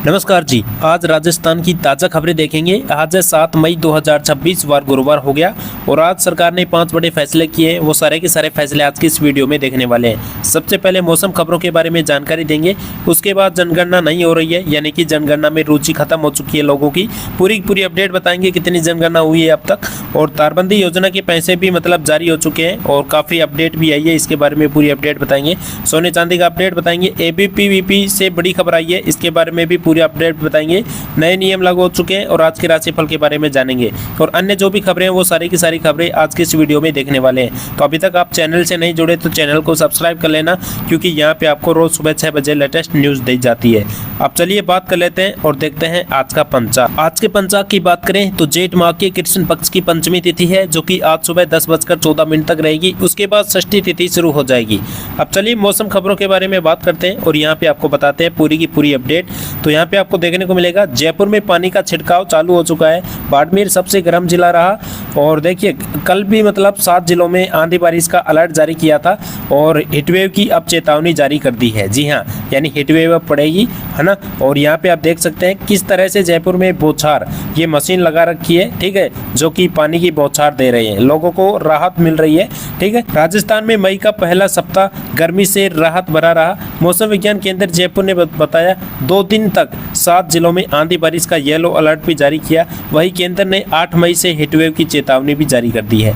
नमस्कार जी। आज राजस्थान की ताज़ा खबरें देखेंगे। आज है 7 मई 2026, वार गुरुवार हो गया और आज सरकार ने 5 बड़े फैसले किए हैं। वो सारे के सारे फैसले आज की इस वीडियो में देखने वाले हैं। सबसे पहले मौसम खबरों के बारे में जानकारी देंगे। उसके बाद जनगणना नहीं हो रही है, यानी कि जनगणना में रुचि खत्म हो चुकी है लोगों की। पूरी अपडेट बताएंगे कितनी जनगणना हुई है अब तक। और तारबंदी योजना के पैसे भी जारी हो चुके हैं और काफ़ी अपडेट भी आई है, इसके बारे में पूरी अपडेट बताएंगे। सोने चांदी का अपडेट बताएंगे। ABPVP से बड़ी खबर आई है, इसके बारे में भी पूरी अपडेट बताएंगे। नए नियम लागू हो चुके हैं और आज के राशिफल के बारे में जानेंगे। और अन्य जो भी खबरें हैं वो सारी की सारी खबरें आज के इस वीडियो में देखने वाले हैं। तो अभी तक आप चैनल से नहीं जुड़े तो चैनल को सब्सक्राइब कर लेना, क्योंकि यहाँ पे आपको रोज सुबह 6 बजे लेटेस्ट न्यूज़ दी जाती है। अब चलिए बात कर लेते हैं और देखते हैं आज का पंचांग। आज के पंचांग की बात करें तो जेठ माह के कृष्ण पक्ष की पंचमी तिथि है, जो कि आज सुबह 10:14 तक रहेगी। उसके बाद षष्ठी तिथि शुरू हो जाएगी। अब चलिए मौसम खबरों के बारे में बात करते हैं और यहाँ पे आपको बताते हैं पूरी की पूरी अपडेट। तो यहाँ पे आपको देखने को मिलेगा जयपुर में पानी का छिड़काव चालू हो चुका है। बाड़मेर सबसे गर्म जिला रहा और देखिए कल भी 7 जिलों में आंधी बारिश का अलर्ट जारी किया था और हीटवेव की अब चेतावनी जारी कर दी है। जी हाँ, यानी हीटवेव अब पड़ेगी, है ना। और यहाँ पे आप देख सकते हैं किस तरह से जयपुर में बौछार ये मशीन लगा रखी है, ठीक है, जो कि पानी की बौछार दे रहे हैं, लोगों को राहत मिल रही है, ठीक है। राजस्थान में मई का पहला सप्ताह गर्मी से राहत भरा रहा। मौसम विज्ञान केंद्र जयपुर ने बताया 2 दिन तक 7 जिलों में आंधी बारिश का येलो अलर्ट भी जारी किया। वही केंद्र ने 8 मई से हीटवेव की चेतावनी भी जारी कर दी है,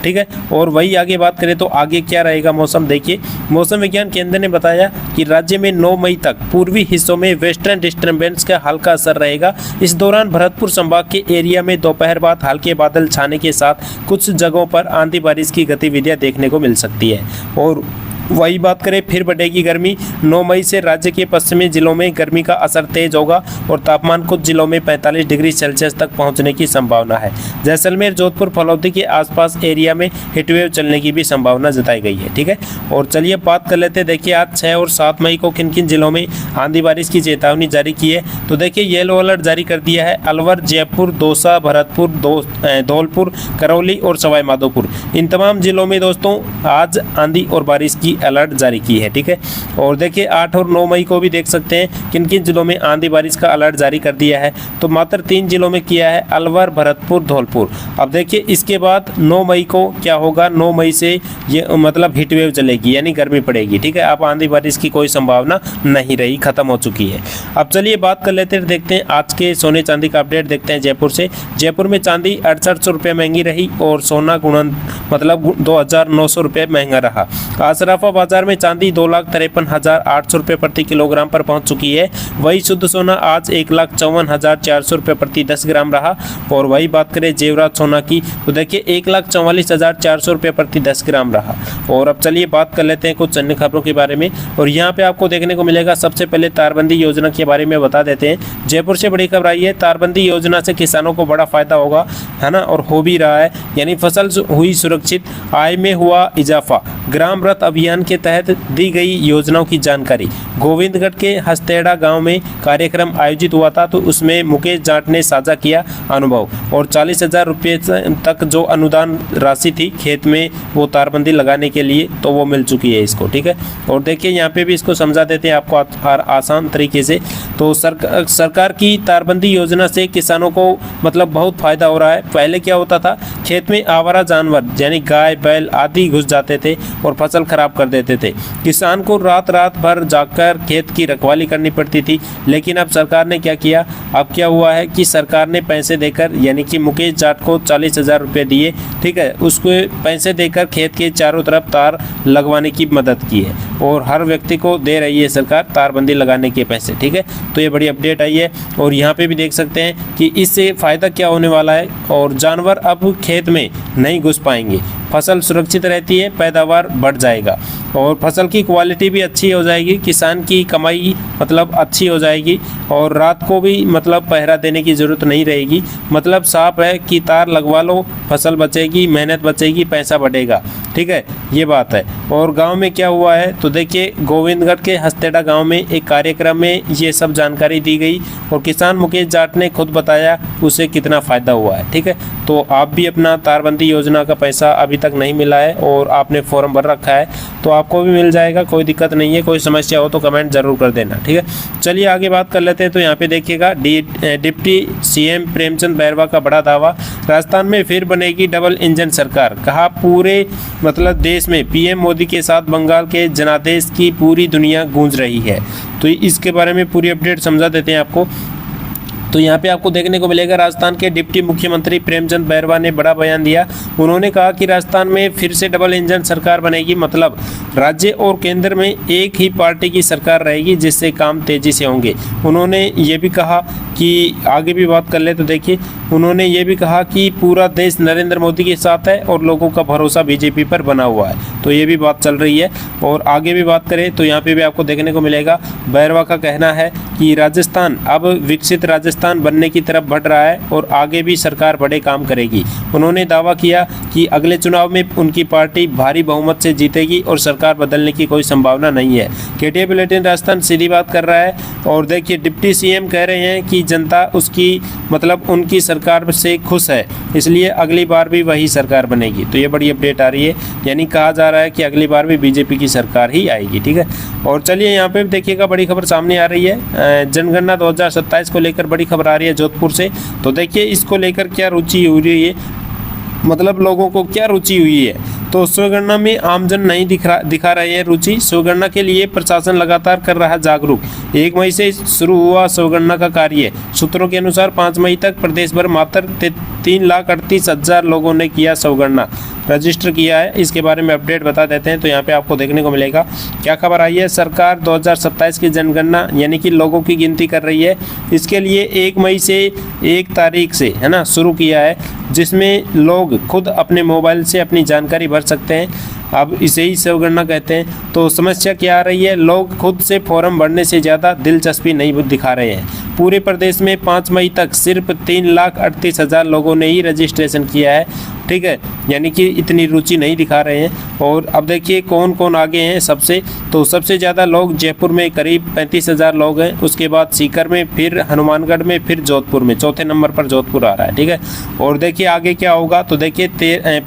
ठीक है। और वही आगे बात करें तो आगे क्या रहेगा मौसम, देखिए मौसम विज्ञान केंद्र ने बताया कि राज्य में 9 मई तक पूर्वी हिस्सों में वेस्टर्न डिस्टर्बेंस का हल्का असर रहेगा। इस दौरान भरतपुर संभाग के एरिया में दोपहर बाद हल्के बादल छाने के साथ कुछ जगहों पर आंधी बारिश की गतिविधियां देखने को मिल सकती है। और वही बात करें फिर बढ़ेगी गर्मी। 9 मई से राज्य के पश्चिमी जिलों में गर्मी का असर तेज होगा और तापमान कुछ जिलों में 45 डिग्री सेल्सियस तक पहुंचने की संभावना है। जैसलमेर, जोधपुर, फलौदी के आसपास एरिया में हीटवेव चलने की भी संभावना जताई गई है, ठीक है। और चलिए बात कर लेते हैं। देखिए आज 6 और 7 मई को किन किन जिलों में आंधी बारिश की चेतावनी जारी की है। तो देखिए येलो अलर्ट जारी कर दिया है अलवर, जयपुर, दौसा, भरतपुर, धौलपुर, करौली और सवाई माधोपुर। इन तमाम जिलों में दोस्तों आज आंधी और बारिश की अलर्ट जारी की है, ठीक है। और देखिए 8 और 9 मई को भी देख सकते हैं किन किन जिलों में आंधी बारिश का अलर्ट जारी कर दिया है। तो मात्र 3 जिलों में किया है, अलवर, भरतपुर, धौलपुर। अब देखिए इसके बाद 9 मई को क्या होगा। 9 मई से ये हीटवेव चलेगी, यानी गर्मी पड़ेगी, ठीक है। अब आंधी बारिश की कोई संभावना नहीं रही, खत्म हो चुकी है। अब चलिए बात कर लेते हैं, देखते हैं आज के सोने चांदी का अपडेट देखते हैं जयपुर से। जयपुर में चांदी 6800 रुपये महंगी रही और सोना 2900 रुपये महंगा रहा। आज सराफा बाजार में चांदी 2,53,800 रुपये प्रति किलोग्राम पर पहुंच चुकी है। वही शुद्ध सोना आज 1,54,400 रुपये प्रति 10 ग्राम रहा। और वही बात करें जेवरात सोना की तो देखिए 1,44,400 रुपये प्रति 10 ग्राम रहा। और अब चलिए बात कर लेते हैं कुछ अन्य खबरों के बारे में। और यहाँ पे आपको देखने को मिलेगा सबसे पहले तारबंदी योजना के बारे में बता देते हैं। जयपुर से बड़ी खबर आई है, तारबंदी योजना से किसानों को बड़ा फायदा होगा, है ना, और हो भी रहा है। यानी फसल हुई सुरक्षित, आय में हुआ इजाफा। ग्राम रथ अभियान के तहत दी गई योजनाओं की जानकारी। गोविंदगढ़ के हस्तेड़ा गांव में कार्यक्रम आयोजित हुआ था, तो उसमें मुकेश जाट ने साझा किया अनुभव। और 40,000 रुपये तक जो अनुदान राशि थी खेत में वो तारबंदी लगाने के लिए, तो वो मिल चुकी है इसको, ठीक है। और देखिए यहाँ पे भी इसको समझा देते हैं आपको आसान तरीके से। तो सरकार की तारबंदी योजना से किसानों को बहुत फायदा हो रहा है। पहले क्या होता था, खेत में आवारा जानवर यानी गाय, बैल आदि घुस जाते थे और फसल खराब कर देते थे। किसान को रात भर जाकर खेत की रखवाली करनी पड़ती थी। लेकिन अब सरकार ने क्या किया, अब क्या हुआ है कि सरकार ने पैसे देकर, यानी कि मुकेश जाट को 40,000 रुपये दिए, ठीक है, उसको पैसे देकर खेत के चारों तरफ तार लगवाने की मदद की है। और हर व्यक्ति को दे रही है सरकार तारबंदी लगाने के पैसे, ठीक है। तो ये बड़ी अपडेट आई है। और यहाँ पे भी देख सकते हैं कि इससे फ़ायदा क्या होने वाला है। और जानवर अब खेत में नहीं घुस पाएंगे, फसल सुरक्षित रहती है, पैदावार बढ़ जाएगा और फसल की क्वालिटी भी अच्छी हो जाएगी, किसान की कमाई अच्छी हो जाएगी। और रात को भी पहरा देने की ज़रूरत नहीं रहेगी। साफ है कि तार लगवा लो, फसल बचेगी, मेहनत बचेगी, पैसा बढ़ेगा। ठीक है, ये बात है। और गांव में क्या हुआ है तो देखिए, गोविंदगढ़ के हस्तेड़ा गांव में एक कार्यक्रम में ये सब जानकारी दी गई और किसान मुकेश जाट ने खुद बताया उसे कितना फ़ायदा हुआ है। ठीक है, तो आप भी अपना तारबंदी योजना का पैसा अभी तक नहीं मिला है और आपने फॉर्म भर रखा है तो आपको भी मिल जाएगा, कोई दिक्कत नहीं है। कोई समस्या हो तो कमेंट जरूर कर देना। ठीक है, चलिए आगे बात कर लेते हैं। तो यहाँ पे देखिएगा, डिप्टी सीएम प्रेमचंद बैरवा का बड़ा दावा, राजस्थान में फिर बनेगी डबल इंजन सरकार। कहा पूरे मतलब देश में पीएम मोदी के साथ बंगाल के जनादेश की पूरी दुनिया गूंज रही है। तो इसके बारे में पूरी अपडेट समझा देते हैं आपको। तो यहाँ पे आपको देखने को मिलेगा, राजस्थान के डिप्टी मुख्यमंत्री प्रेमचंद बैरवा ने बड़ा बयान दिया। उन्होंने कहा कि राजस्थान में फिर से डबल इंजन सरकार बनेगी, मतलब राज्य और केंद्र में एक ही पार्टी की सरकार रहेगी जिससे काम तेजी से होंगे। उन्होंने ये भी कहा कि आगे भी बात कर ले तो देखिए, उन्होंने ये भी कहा कि पूरा देश नरेंद्र मोदी के साथ है और लोगों का भरोसा बीजेपी पर बना हुआ है। तो ये भी बात चल रही है। और आगे भी बात करें तो यहाँ पे भी आपको देखने को मिलेगा, बैरवा का कहना है कि राजस्थान अब विकसित राजस्थान बनने की तरफ बढ़ रहा है और आगे भी सरकार बड़े काम करेगी। उन्होंने दावा किया कि अगले चुनाव में उनकी पार्टी भारी बहुमत से जीतेगी और सरकार बदलने की कोई संभावना नहीं है। केटीआई बुलेटिन राजस्थान सीधी बात कर रहा है। और देखिए, डिप्टी सीएम कह रहे हैं कि जनता उसकी मतलब उनकी सरकार से खुश है, इसलिए अगली बार भी वही सरकार बनेगी। तो ये बड़ी अपडेट आ रही है, यानी कहा जा रहा है कि अगली बार भी बीजेपी की सरकार ही आएगी। ठीक है, और चलिए यहाँ पे देखिएगा, बड़ी खबर सामने आ रही है, जनगणना 2027 को लेकर बड़ी खबर आ रही है जोधपुर से। तो देखिए इसको लेकर क्या रुचि हो रही है, मतलब लोगों को क्या रुचि हुई है। तो स्वगणना में आमजन नहीं दिखा रहे हैं रुचि। स्वगणना के लिए प्रशासन लगातार कर रहा जागरूक। 1 मई से शुरू हुआ स्वगणना का कार्य। सूत्रों के अनुसार 5 मई तक प्रदेश भर मात्र 3,38,000 लोगों ने किया स्वगणना, रजिस्टर किया है। इसके बारे में अपडेट बता देते हैं। तो यहाँ पे आपको देखने को मिलेगा क्या खबर आई है। सरकार 2027 की जनगणना यानी कि लोगों की गिनती कर रही है। इसके लिए 1 मई से 1 तारीख से है ना शुरू किया है, जिसमें लोग खुद अपने मोबाइल से अपनी जानकारी भर सकते हैं। अब इसे ही स्वगणना कहते हैं। तो समस्या क्या आ रही है, लोग खुद से फॉर्म भरने से ज़्यादा दिलचस्पी नहीं दिखा रहे हैं। पूरे प्रदेश में 5 मई तक सिर्फ 3,38,000 लोगों ने ही रजिस्ट्रेशन किया है। ठीक है, यानी कि इतनी रुचि नहीं दिखा रहे हैं। और अब देखिए कौन कौन आगे हैं सबसे। तो सबसे ज़्यादा लोग जयपुर में करीब 35,000 लोग हैं, उसके बाद सीकर में, फिर हनुमानगढ़ में, फिर जोधपुर में। चौथे नंबर पर जोधपुर आ रहा है। ठीक है, और देखिए आगे क्या होगा। तो देखिए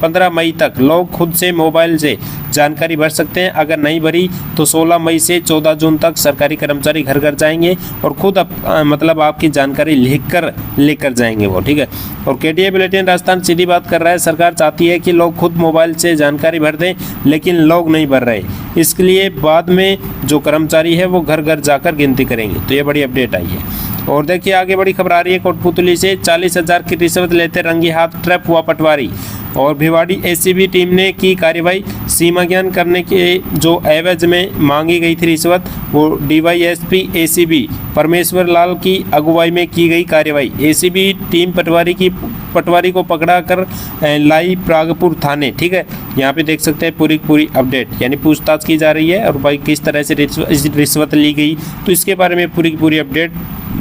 15 मई तक लोग खुद से मोबाइल से जानकारी भर सकते हैं। अगर नहीं भरी तो 16 मई से 14 जून तक सरकारी कर्मचारी घर घर जाएंगे और खुद मतलब आपकी जानकारी लिखकर लेकर जाएंगे वो। ठीक है, और केटीआई बुलेटिन राजस्थान सीधी बात कर रहा है। सरकार चाहती है कि लोग खुद मोबाइल से जानकारी भर दें, लेकिन लोग नहीं भर रहे। इसके लिए बाद में जो कर्मचारी है वो घर घर जाकर गिनती करेंगे। तो ये बड़ी अपडेट आई है। और देखिए आगे बड़ी खबर आ रही है, कोटपुतली से 40,000 की रिश्वत लेते रंगे हाथ ट्रैप हुआ पटवारी। और भिवाड़ी एसीबी टीम ने की कार्रवाई। सीमा ज्ञान करने के जो एवज में मांगी गई थी रिश्वत, वो डीवाईएसपी एसीबी परमेश्वर लाल की अगुवाई में की गई कार्रवाई। एसीबी टीम पटवारी को पकड़ा कर लाई प्रागपुर थाने। ठीक है, यहाँ पे देख सकते हैं पूरी अपडेट, यानी पूछताछ की जा रही है और भाई किस तरह से रिश्वत ली गई, तो इसके बारे में पूरी अपडेट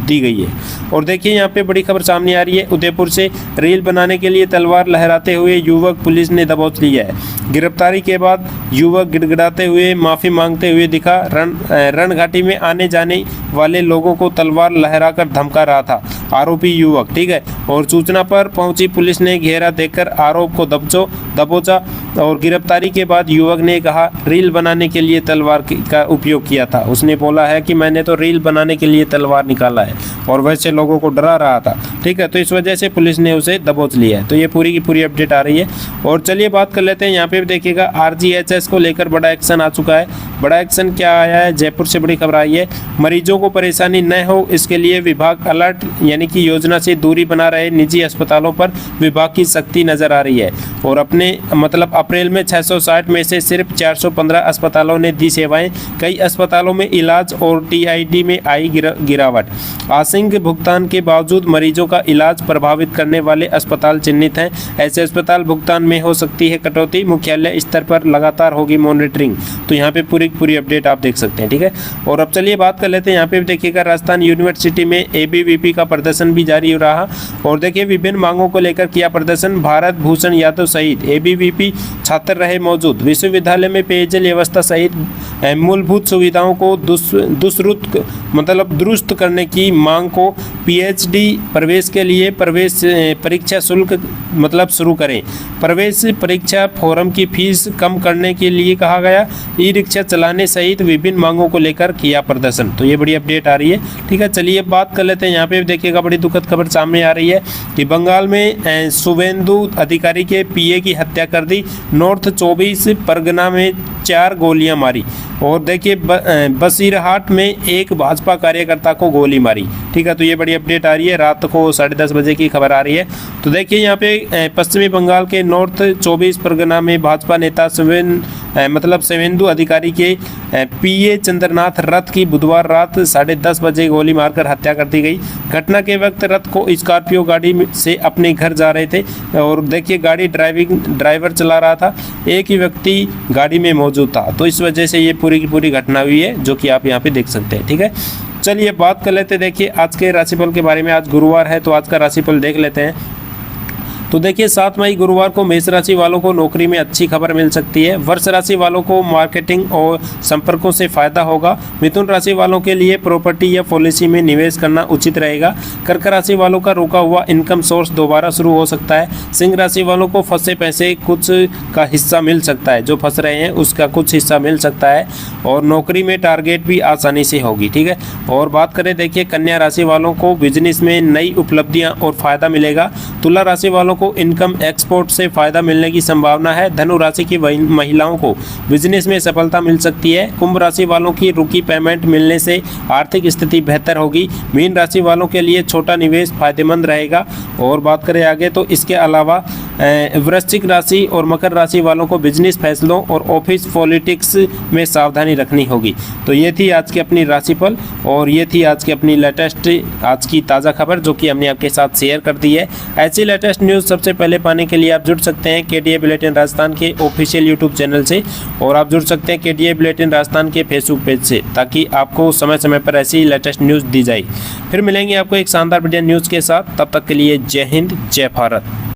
दी गई है। और देखिए यहाँ पे बड़ी खबर सामने आ रही है, उदयपुर से रील बनाने के लिए तलवार लहराते हुए युवक पुलिस ने दबोच लिया है। गिरफ्तारी के बाद युवक गिड़गिड़ाते हुए माफी मांगते हुए दिखा। रण घाटी में आने जाने वाले लोगों को तलवार लहराकर धमका रहा था आरोपी युवक। ठीक है, और सूचना पर पहुंची पुलिस ने घेरा देकर आरोप को दबोचा और गिरफ्तारी के बाद युवक ने कहा रील बनाने के लिए तलवार का उपयोग किया था। उसने बोला है कि मैंने तो रील बनाने के लिए तलवार निकाला है और वैसे लोगों को डरा रहा था। ठीक है, तो इस वजह से पुलिस ने उसे दबोच लिया है। तो ये पूरी की पूरी अपडेट आ रही है। और चलिए बात कर लेते हैं, यहाँ पे भी देखिएगा आरजीएचएस को लेकर बड़ा एक्शन आ चुका है। बड़ा एक्शन क्या आया है, जयपुर से बड़ी खबर आई है। मरीजों को परेशानी न हो इसके लिए विभाग अलर्ट यानी कि योजना से दूरी बना रहे निजी अस्पतालों पर विभाग की सख्ती नजर आ रही है। और अपने मतलब अप्रैल में 660 में से सिर्फ 415 अस्पतालों ने दी सेवाएं। कई अस्पतालों में इलाज और टीआईडी में आई गिरावट। आंशिक भुगतान के बावजूद मरीजों का इलाज प्रभावित करने वाले अस्पताल चिन्हित हैं। ऐसे अस्पताल भुगतान में हो सकती है कटौती। मुख्यालय स्तर पर लगातार होगी मॉनिटरिंग। तो यहाँ पे पूरी अपडेट आप देख सकते हैं, ठीक है। और अब चलिए बात कर लेते हैं, यहाँ पे भी देखिएगा राजस्थान यूनिवर्सिटी में एबीवीपी का प्रदर्शन भी जारी हो रहा। और देखिए विभिन्न मांगों को लेकर किया प्रदर्शन, भारत भूषण यादव सहित एबीवीपी छात्र रहे मौजूद। विश्वविद्यालय में पेयजल व्यवस्था सहित मूलभूत सुविधाओं को दुरुस्त करने की मांग को पीएचडी प्रवेश के लिए प्रवेश परीक्षा शुल्क शुरू करें। प्रवेश परीक्षा फॉर्म की फीस कम करने के लिए कहा गया। ई रिक्शा चलाने सहित विभिन्न मांगों को लेकर किया प्रदर्शन। तो ये बड़ी अपडेट आ रही है, ठीक है। चलिए बात कर लेते हैं, यहाँ पे देखिएगा बड़ी दुखद खबर सामने आ रही है कि बंगाल में शुभेंदु अधिकारी के पीए की हत्या कर दी। नॉर्थ 24 परगना में 4 गोलियां मारी। और देखिए बसीरहाट में एक भाजपा कार्यकर्ता को गोली मारी, ठीक है। तो ये बड़ी अपडेट आ रही है, रात को 10:30 बजे की खबर आ रही है। तो देखिए यहाँ पे पश्चिमी बंगाल के नॉर्थ 24 परगना में भाजपा नेता शुभेंदु अधिकारी के पीए चंद्रनाथ रथ की बुधवार रात 10:30 बजे गोली मारकर हत्या कर दी गई। घटना के वक्त रथ को स्कॉर्पियो गाड़ी से अपने घर जा रहे थे और देखिए गाड़ी ड्राइवर चला रहा था, एक ही व्यक्ति गाड़ी में मौजूद था। तो इस वजह से ये पूरी की पूरी घटना हुई है, जो कि आप यहाँ पे देख सकते हैं, ठीक है। चलिए बात कर लेते हैं, देखिए आज के राशिफल के बारे में। आज गुरुवार है तो आज का राशिफल देख लेते हैं। तो देखिए 7 मई गुरुवार को मेष राशि वालों को नौकरी में अच्छी खबर मिल सकती है। वृष राशि वालों को मार्केटिंग और संपर्कों से फायदा होगा। मिथुन राशि वालों के लिए प्रॉपर्टी या पॉलिसी में निवेश करना उचित रहेगा। कर्क राशि वालों का रुका हुआ इनकम सोर्स दोबारा शुरू हो सकता है। सिंह राशि वालों को फंसे पैसे कुछ का हिस्सा मिल सकता है, जो फंस रहे हैं उसका कुछ हिस्सा मिल सकता है। और नौकरी में टारगेट भी आसानी से होगी, ठीक है। और बात करें देखिए कन्या राशि वालों को बिजनेस में नई उपलब्धियां और फायदा मिलेगा। तुला राशि वालों को इनकम एक्सपोर्ट से फायदा मिलने की संभावना है। धनु राशि की महिलाओं को बिजनेस में सफलता मिल सकती है। कुंभ राशि वालों की रुकी पेमेंट मिलने से आर्थिक स्थिति बेहतर होगी। मीन राशि वालों के लिए छोटा निवेश फायदेमंद रहेगा। और बात करें आगे तो इसके अलावा वृश्चिक राशि और मकर राशि वालों को बिजनेस फैसलों और ऑफिस पॉलिटिक्स में सावधानी रखनी होगी। तो ये थी आज की अपनी राशिफल और ये थी आज की अपनी लेटेस्ट आज की ताज़ा खबर, जो कि हमने आपके साथ शेयर कर दी है। ऐसी लेटेस्ट न्यूज़ सबसे पहले पाने के लिए आप जुड़ सकते हैं केडीए बुलेटिन राजस्थान के ऑफिशियल यूट्यूब चैनल से, और आप जुड़ सकते हैं केडीए बुलेटिन राजस्थान के फेसबुक पेज से, ताकि आपको समय समय पर ऐसी लेटेस्ट न्यूज़ दी जाए। फिर मिलेंगे आपको एक शानदार वीडियो न्यूज़ के साथ, तब तक के लिए जय हिंद जय भारत।